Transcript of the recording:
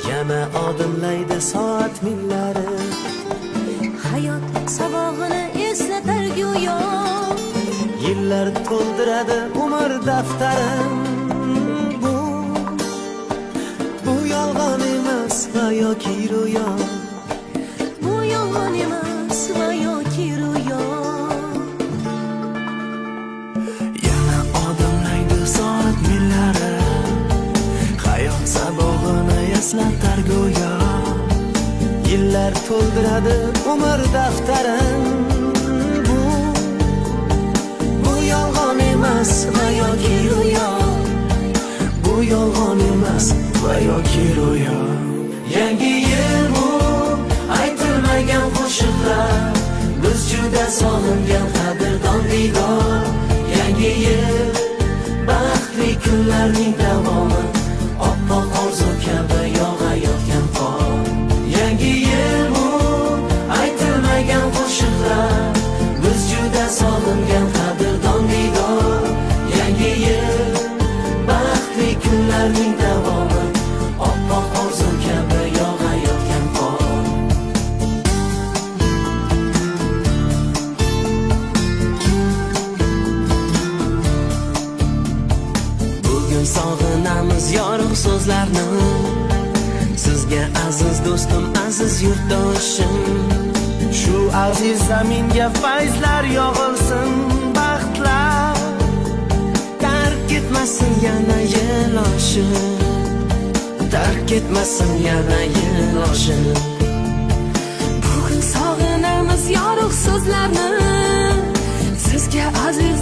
yana odimlaydi soat millari. Hayot sabog'ini eslatar go'yo, Yillar to'ldiradi umr daftarim. Bu yolg'on emas va yoki ro'yo. bu yolg'on emas va yoki ro'yo. Yana odimlaydi soat millari, hayot sabog'ini eslatar go'yo. Yillar to'ldiradi umr daftarim. Bu yolg'on emas va yoki ro'yo. Bu yolg'on emas va yoki ro'yo. Yangi yil bu aytilmagan qo'shiqlar, biz juda sog'ingan qadrdon diydor. Yangi yil baxtli kunlarning davomi, oppoq orzu kabi yog'ayotgan qor. Yangi yil bu aytilmagan qo'shiqlar, biz juda sog'ingan qadrdon diydor. Yangi yil baxtli kunlarning davomi, oppoq orzu kabi yog'ayotgan qor. Bugun sog'inamiz yorug' so'zlarni, sizga aziz do'stim, aziz yurtdoshim. Shu aziz zaminga fayzlar yog'ilsin, baxtlar tark etmasin yana yil oshib, tark etmasin yana yil oshib. Bugun sog'inamiz yorug' so'zlarni, sizga aziz